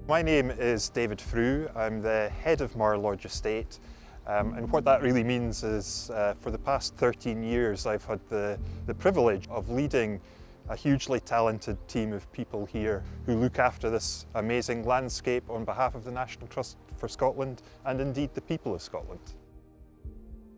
My name is David Frew. I'm the head of Lodge Estate, and what that really means is for the past 13 years I've had the privilege of leading a hugely talented team of people here who look after this amazing landscape on behalf of the National Trust for Scotland and indeed the people of Scotland.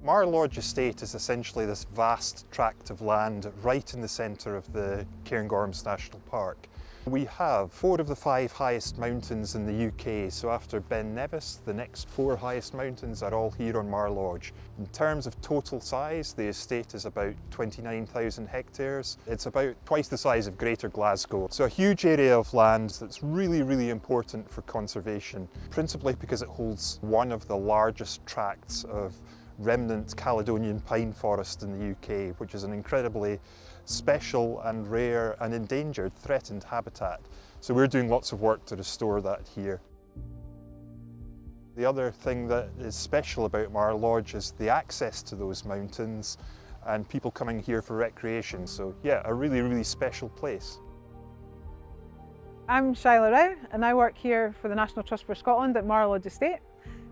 Lodge Estate is essentially this vast tract of land right in the centre of the Cairngorms National Park. We have 4 of the 5 highest mountains in the UK, so after Ben Nevis, the next 4 highest mountains are all here on Lodge. In terms of total size, the estate is about 29,000 hectares. It's about twice the size of Greater Glasgow. So a huge area of land that's really important for conservation, principally because it holds one of the largest tracts of remnant Caledonian pine forest in the UK, which is an incredibly special and rare and endangered threatened habitat. So we're doing lots of work to restore that here. The other thing that is special about Lodge is the access to those mountains and people coming here for recreation. So yeah, a really special place. I'm Shyla Rao and I work here for the National Trust for Scotland at Lodge Estate.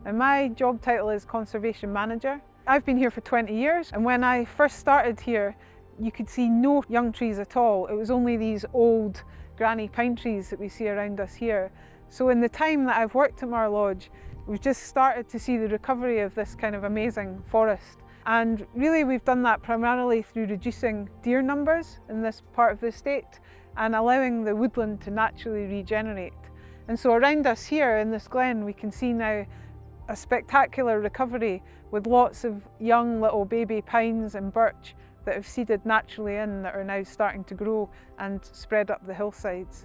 And my job title is Conservation Manager. I've been here for 20 years, and when I first started here you could see no young trees at all. It was only these old granny pine trees that we see around us here. So in the time that I've worked at Lodge, we've just started to see the recovery of this kind of amazing forest. And really we've done that primarily through reducing deer numbers in this part of the estate and allowing the woodland to naturally regenerate. And so around us here in this glen we can see now a spectacular recovery with lots of young little baby pines and birch that have seeded naturally in that are now starting to grow and spread up the hillsides.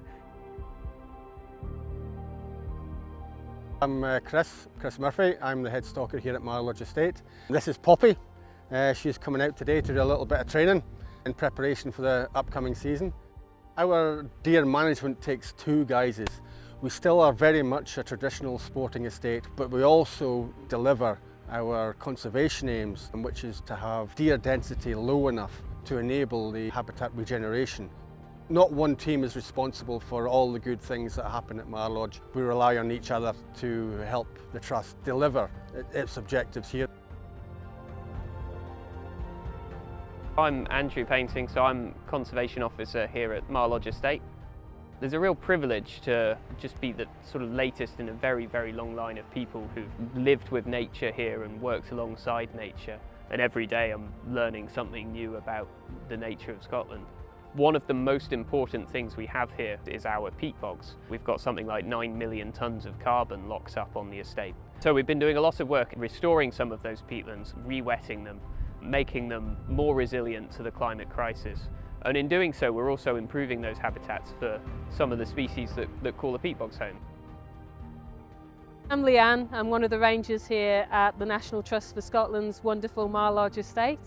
I'm Chris Murphy. I'm the head stalker here at Lodge Estate. This is Poppy. She's coming out today to do a little bit of training in preparation for the upcoming season. Our deer management takes 2 guises. We still are very much a traditional sporting estate, but we also deliver our conservation aims, which is to have deer density low enough to enable the habitat regeneration. Not one team is responsible for all the good things that happen at Lodge. We rely on each other to help the Trust deliver its objectives here. I'm Andrew Painting, so I'm Conservation Officer here at Lodge Estate. There's a real privilege to just be the sort of latest in a very long line of people who've lived with nature here and worked alongside nature. And every day I'm learning something new about the nature of Scotland. One of the most important things we have here is our peat bogs. We've got something like 9 million tonnes of carbon locked up on the estate. So we've been doing a lot of work restoring some of those peatlands, re-wetting them, making them more resilient to the climate crisis. And in doing so, we're also improving those habitats for some of the species that call the peat bogs home. I'm Leanne. I'm one of the rangers here at the National Trust for Scotland's wonderful Lodge Estate.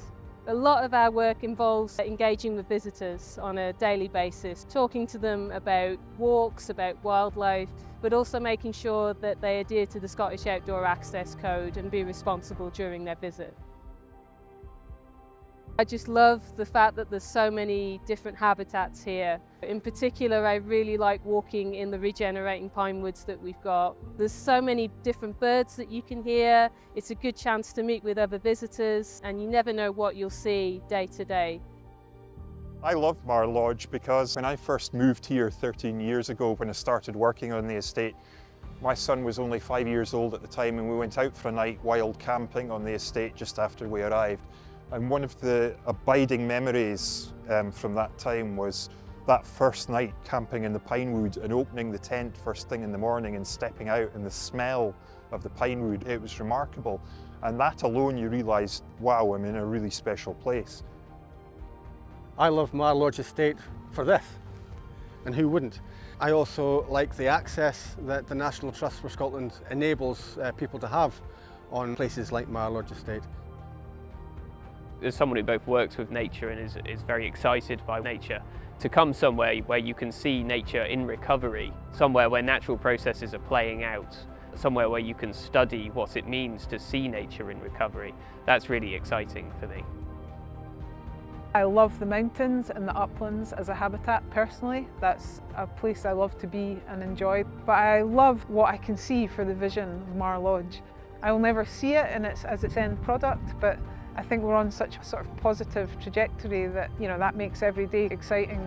A lot of our work involves engaging with visitors on a daily basis, talking to them about walks, about wildlife, but also making sure that they adhere to the Scottish Outdoor Access Code and be responsible during their visit. I just love the fact that there's so many different habitats here. In particular, I really like walking in the regenerating pine woods that we've got. There's so many different birds that you can hear. It's a good chance to meet with other visitors, and you never know what you'll see day to day. I love Lodge because when I first moved here 13 years ago, when I started working on the estate, my son was only 5 years old at the time, and we went out for a night wild camping on the estate just after we arrived. And one of the abiding memories from that time was that first night camping in the pinewood and opening the tent first thing in the morning and stepping out and the smell of the pinewood. It was remarkable. And that alone you realise, wow, I'm in a really special place. I love Lodge Estate for this, and who wouldn't? I also like the access that the National Trust for Scotland enables people to have on places like Lodge Estate. As someone who both works with nature and is very excited by nature, to come somewhere where you can see nature in recovery, somewhere where natural processes are playing out, somewhere where you can study what it means to see nature in recovery, that's really exciting for me. I love the mountains and the uplands as a habitat personally. That's a place I love to be and enjoy. But I love what I can see for the vision of Mar Lodge. I will never see it as its end product, but I think we're on such a sort of positive trajectory that, that makes every day exciting.